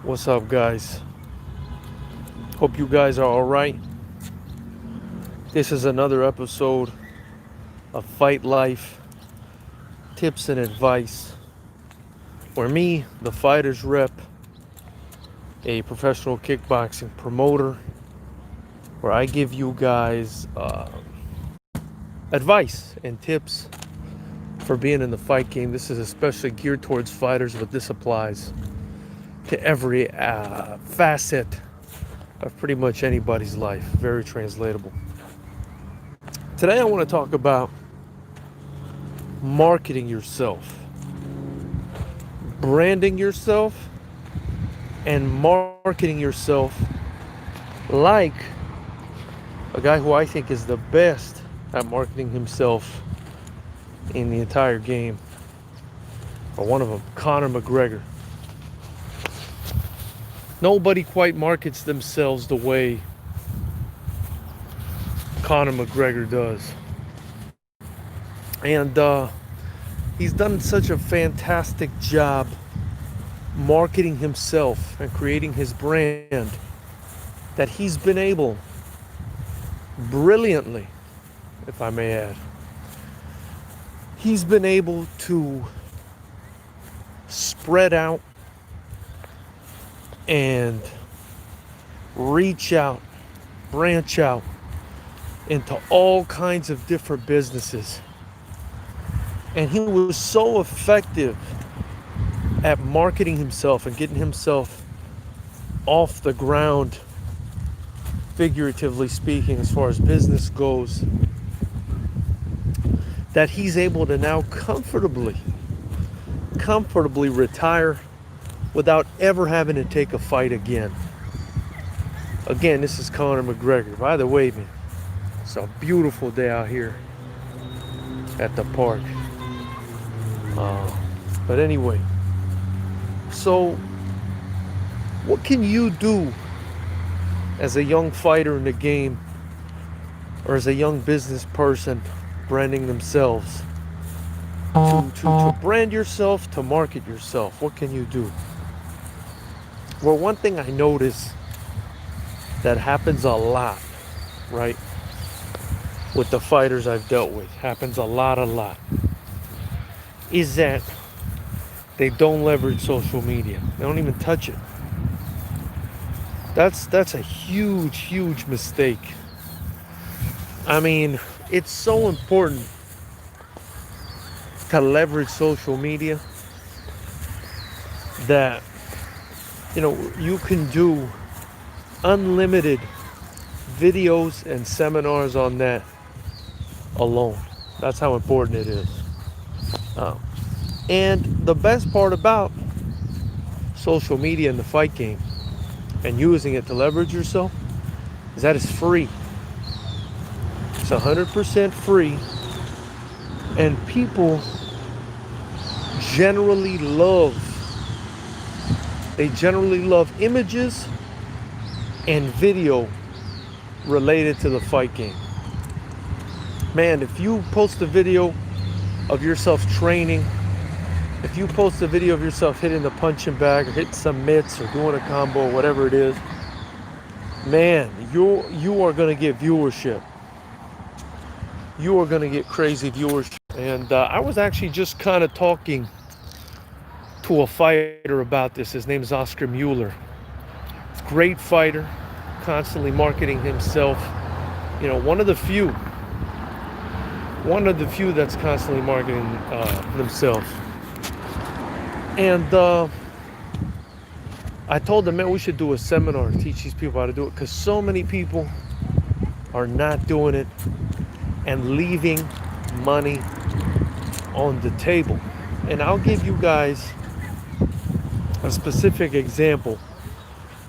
What's up, guys? Hope you guys are all right. This is another episode of Fight Life Tips and Advice, where me, the Fighters Rep, a professional kickboxing promoter, where I give you guys advice and tips for being in the fight game. This is especially geared towards fighters, but this applies to every facet of pretty much anybody's life. Very translatable. Today I want to talk about marketing yourself, branding yourself, and marketing yourself like a guy who I think is the best at marketing himself in the entire game, or one of them, Conor McGregor. Nobody quite markets themselves the way Conor McGregor does. And he's done such a fantastic job marketing himself and creating his brand that he's been able, brilliantly, if I may add, he's been able to spread out and reach out, branch out into all kinds of different businesses. And he was so effective at marketing himself and getting himself off the ground, figuratively speaking, as far as business goes, that he's able to now comfortably retire without ever having to take a fight again. Again, this is Conor McGregor. By the way, man, it's a beautiful day out here at the park. But anyway, so what can you do as a young fighter in the game, or as a young business person branding themselves, to brand yourself, to market yourself? What can you do? Well, one thing I notice that happens a lot, right, with the fighters I've dealt with, happens a lot, is that they don't leverage social media. They don't even touch it. That's a huge mistake. I mean, it's so important to leverage social media that, you know, you can do unlimited videos and seminars on that alone. That's how important it is. And the best part about social media in the fight game and using it to leverage yourself is that it's free. It's 100% free, and people generally love images and video related to the fight game. Man, if you post a video of yourself training, if you post a video of yourself hitting the punching bag or hitting some mitts or doing a combo, whatever it is, man, you are going to get viewership. You are going to get crazy viewership. And I was actually just kind of talking to a fighter about this. His name is Oscar Mueller. Great fighter, constantly marketing himself. You know, one of the few that's constantly marketing themselves. And I told him, man, we should do a seminar to teach these people how to do it, because so many people are not doing it and leaving money on the table. And I'll give you guys a specific example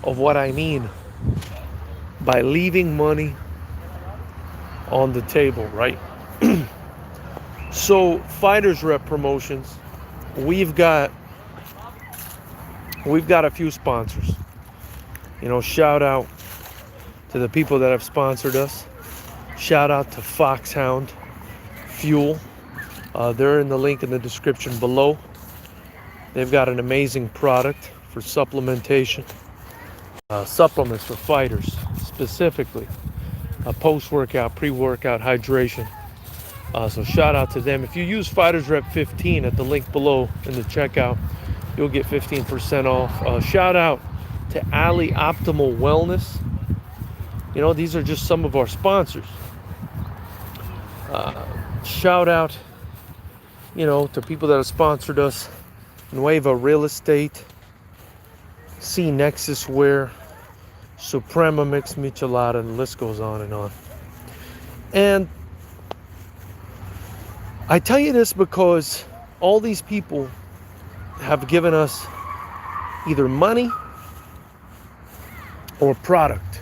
of what I mean by leaving money on the table, right? So FightersRep Promotions, we've got a few sponsors. You know, shout out to the people that have sponsored us. Shout out to Foxhound Fuel. They're in the link in the description below. They've got an amazing product for supplementation, supplements for fighters specifically, post-workout, pre-workout, hydration. So shout out to them. If you use FightersRep 15 at the link below in the checkout, you'll get 15% off. Shout out to Ali Optimal Wellness. You know, these are just some of our sponsors. Shout out, you know, to people that have sponsored us: Nueva Real Estate, C Nexus Wear, Suprema Mixed Michelada, and the list goes on and on. And I tell you this because all these people have given us either money or product.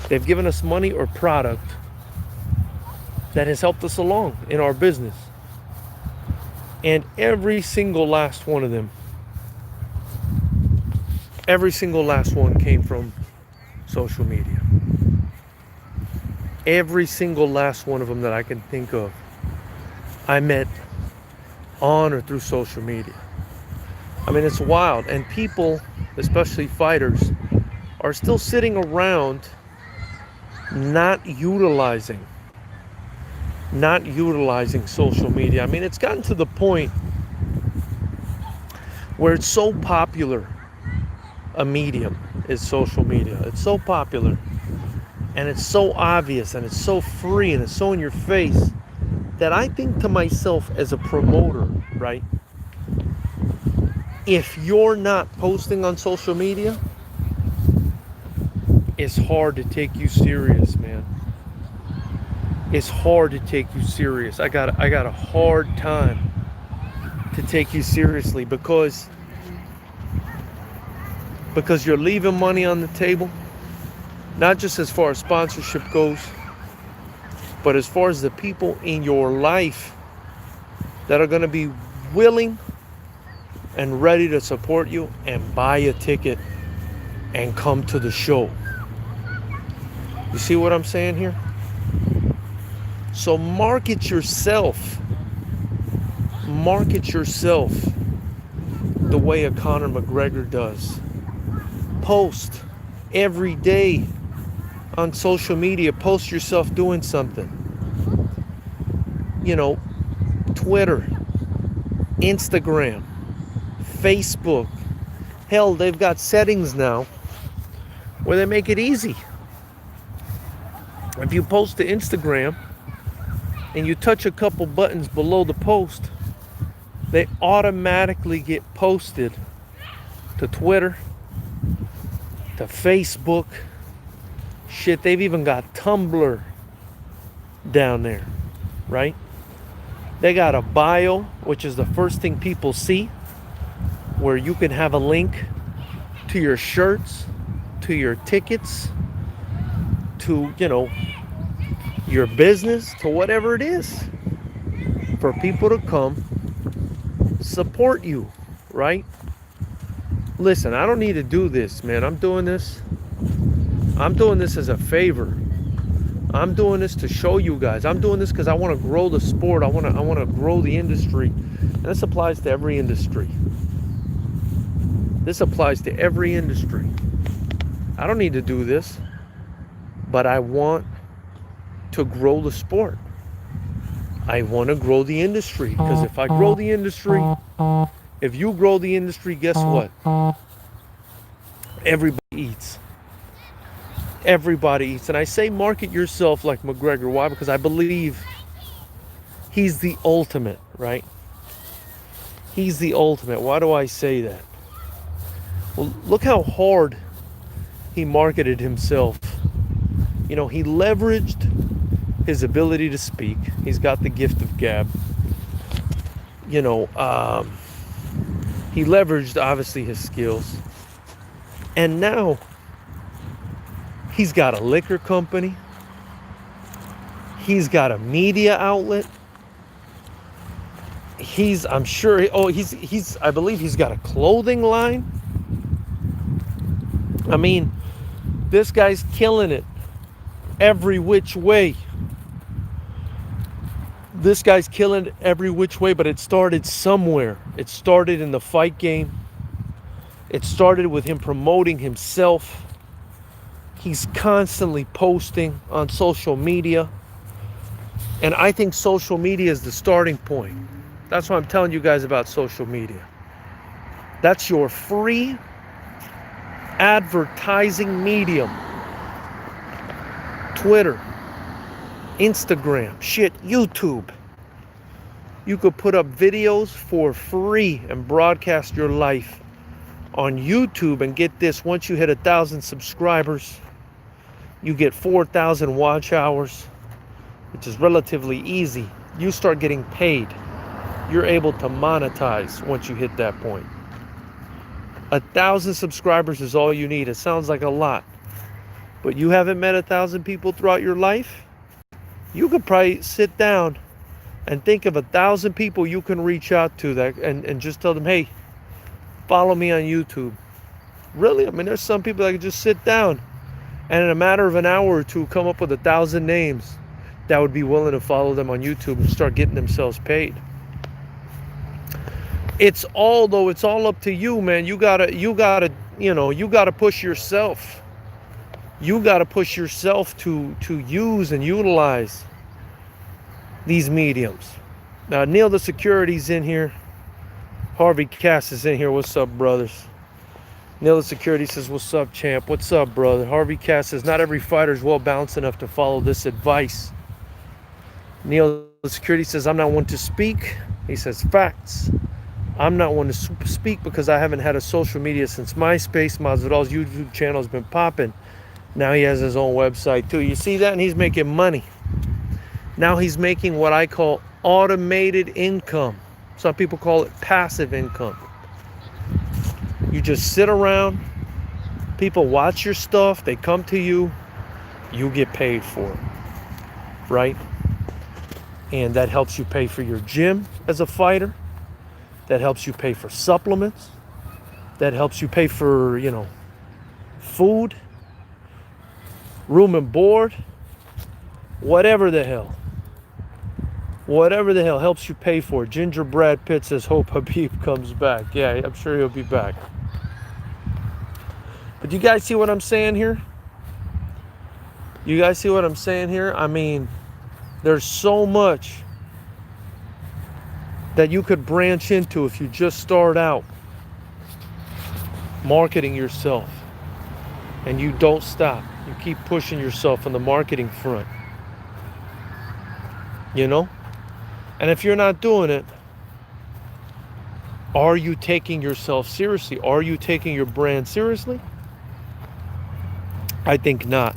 They've given us money or product that has helped us along in our business. And every single last one of them, every single last one came from social media. Every single last one of them that I can think of, I met on or through social media. I mean, it's wild. And people, especially fighters, are still sitting around not utilizing social media. I mean, it's gotten to the point where it's so popular a medium is social media. It's so popular and it's so obvious and it's so free and it's so in your face that I think to myself as a promoter, right? If you're not posting on social media, it's hard to take you serious, man. It's hard to take you serious. I got a hard time to take you seriously because you're leaving money on the table, not just as far as sponsorship goes, but as far as the people in your life that are going to be willing and ready to support you and buy a ticket and come to the show. You see what I'm saying here? So market yourself. Market yourself the way a Conor McGregor does. Post every day on social media. Post yourself doing something. You know, Twitter, Instagram, Facebook. Hell, they've got settings now where they make it easy. If you post to Instagram and you touch a couple buttons below the post, they automatically get posted to Twitter, to Facebook. Shit, they've even got Tumblr down there, right? They got a bio, which is the first thing people see, where you can have a link to your shirts, to your tickets, to, you know, your business, to whatever it is, for people to come support you, right? Listen, I don't need to do this, man. I'm doing this as a favor. I'm doing this to show you guys. I'm doing this because I want to grow the sport. I want to grow the industry. And this applies to every industry. This applies to every industry. I don't need to do this, but I want to grow the sport. I want to grow the industry, because if I grow the industry, if you grow the industry, guess what? Everybody eats. Everybody eats. And I say market yourself like McGregor. Why? Because I believe he's the ultimate, right? He's the ultimate. Why do I say that? Well, look how hard he marketed himself. You know, he leveraged his ability to speak. He's got the gift of gab. You know, he leveraged, obviously, his skills. And now he's got a liquor company. He's got a media outlet. I believe he's got a clothing line. I mean, this guy's killing it every which way. This guy's killing it every which way, but it started somewhere. It started in the fight game. It started with him promoting himself. He's constantly posting on social media. And I think social media is the starting point. That's why I'm telling you guys about social media. That's your free advertising medium. Twitter, Instagram, shit, YouTube. You could put up videos for free and broadcast your life on YouTube, and get this, once you hit 1,000 subscribers, you get 4,000 watch hours, which is relatively easy. You start getting paid. You're able to monetize once you hit that point. 1,000 subscribers is all you need. It sounds like a lot, but you haven't met 1,000 people throughout your life? You could probably sit down and think of 1,000 people you can reach out to that and just tell them, hey, follow me on YouTube. Really? I mean, there's some people that can just sit down and in a matter of an hour or two come up with 1,000 names that would be willing to follow them on YouTube and start getting themselves paid. It's all up to you, man. You gotta push yourself. You gotta push yourself to use and utilize these mediums. Now, Neil the Security's in here. Harvey Cass is in here. What's up, brothers? Neil the Security says, what's up, champ? What's up, brother? Harvey Cass says, not every fighter is well balanced enough to follow this advice. Neil the Security says, I'm not one to speak. He says, facts. I'm not one to speak because I haven't had a social media since MySpace. Masvidal's YouTube channel has been popping. Now he has his own website too. You see that? And he's making money. Now he's making what I call automated income. Some people call it passive income. You just sit around, people watch your stuff, they come to you, you get paid for it, right? And that helps you pay for your gym as a fighter. That helps you pay for supplements. That helps you pay for, food, room and board, whatever the hell. Whatever the hell helps you pay for it. Ginger Brad Pitt says, hope Habib comes back. Yeah, I'm sure he'll be back. But you guys see what I'm saying here? You guys see what I'm saying here? I mean, there's so much that you could branch into if you just start out marketing yourself and you don't stop. You keep pushing yourself on the marketing front. And if you're not doing it, are you taking yourself seriously? Are you taking your brand seriously? I think not.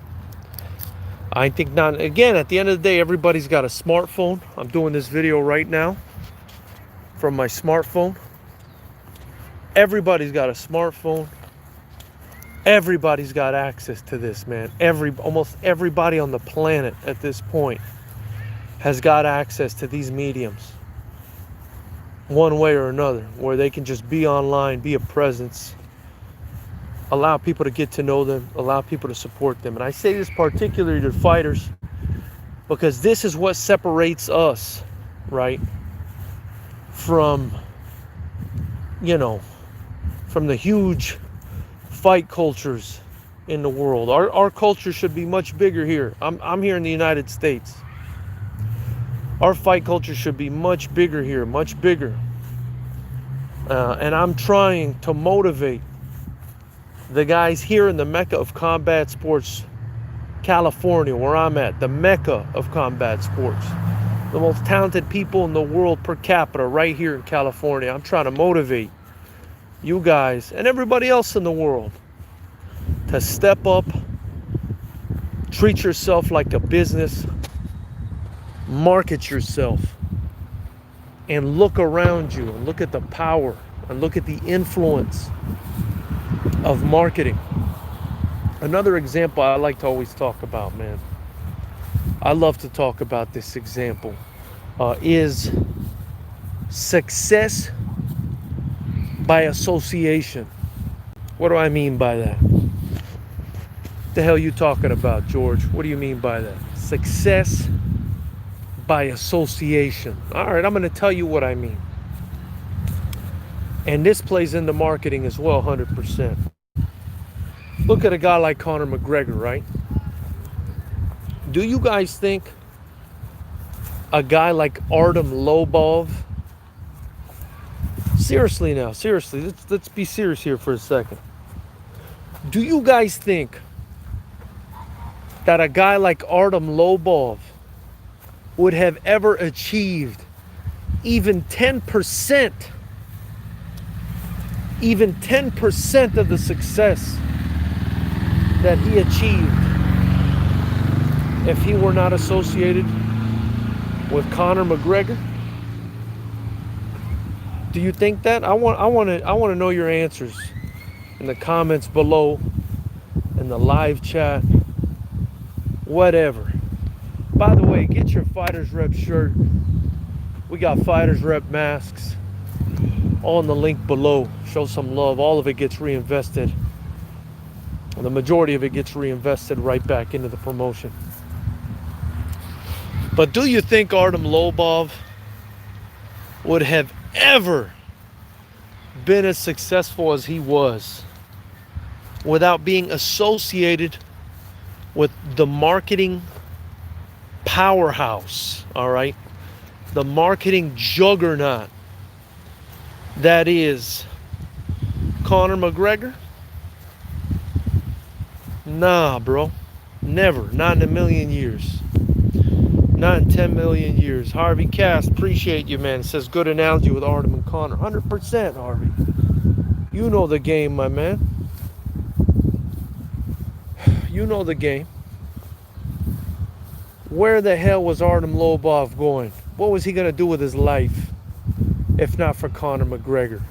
I think not. Again, at the end of the day, everybody's got a smartphone. I'm doing this video right now from my smartphone. Everybody's got a smartphone. Everybody's got access to this, man. Almost everybody on the planet at this point has got access to these mediums one way or another, where they can just be online, be a presence, allow people to get to know them, allow people to support them. And I say this particularly to fighters because this is what separates us, right, from the huge fight cultures in the world. Our culture should be much bigger here. I'm here in the United States. Our fight culture should be much bigger here, much bigger. And I'm trying to motivate the guys here in the Mecca of combat sports, California, where I'm at, the Mecca of combat sports. The most talented people in the world per capita right here in California. I'm trying to motivate you guys and everybody else in the world to step up, treat yourself like a business, market yourself, and look around you and look at the power and look at the influence of marketing. Another example I like to always talk about, man, I love to talk about this example, is success by association. What do I mean by that? The hell you talking about, George? What do you mean by that? Success by association. All right, I'm going to tell you what I mean. And this plays into marketing as well, 100%. Look at a guy like Conor McGregor, right? Do you guys think a guy like Artem Lobov, seriously now, seriously, let's be serious here for a second. Do you guys think that a guy like Artem Lobov would have ever achieved even 10% of the success that he achieved if he were not associated with Conor McGregor? Do you think that? I want to know your answers in the comments below, in the live chat, whatever. By the way, get your FightersRep shirt. We got FightersRep masks on the link below. Show some love. All of it gets reinvested. The majority of it gets reinvested right back into the promotion. But do you think Artem Lobov would have ever been as successful as he was without being associated with the marketing powerhouse, all right? The marketing juggernaut that is Conor McGregor? Nah, bro. Never. Not in a million years. Not in 10 million years. Harvey Cast, appreciate you, man. It says good analogy with Artem and Conor. 100%, Harvey. You know the game, my man. You know the game. Where the hell was Artem Lobov going? What was he going to do with his life if not for Conor McGregor?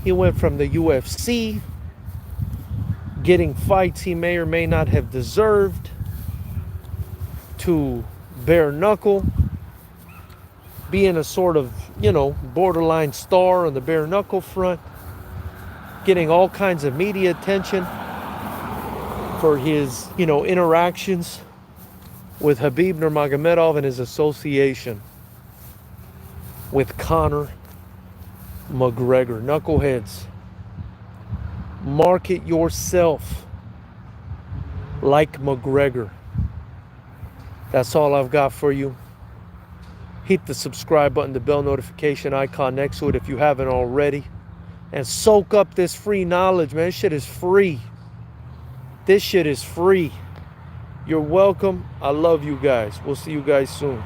He went from the UFC, getting fights he may or may not have deserved, to bare knuckle, being a sort of, borderline star on the bare knuckle front, getting all kinds of media attention for his, interactions with Khabib Nurmagomedov and his association with Conor McGregor. Knuckleheads, market yourself like McGregor. That's all I've got for you. Hit the subscribe button, the bell notification icon next to it if you haven't already. And soak up this free knowledge, man. This shit is free. This shit is free. You're welcome. I love you guys. We'll see you guys soon.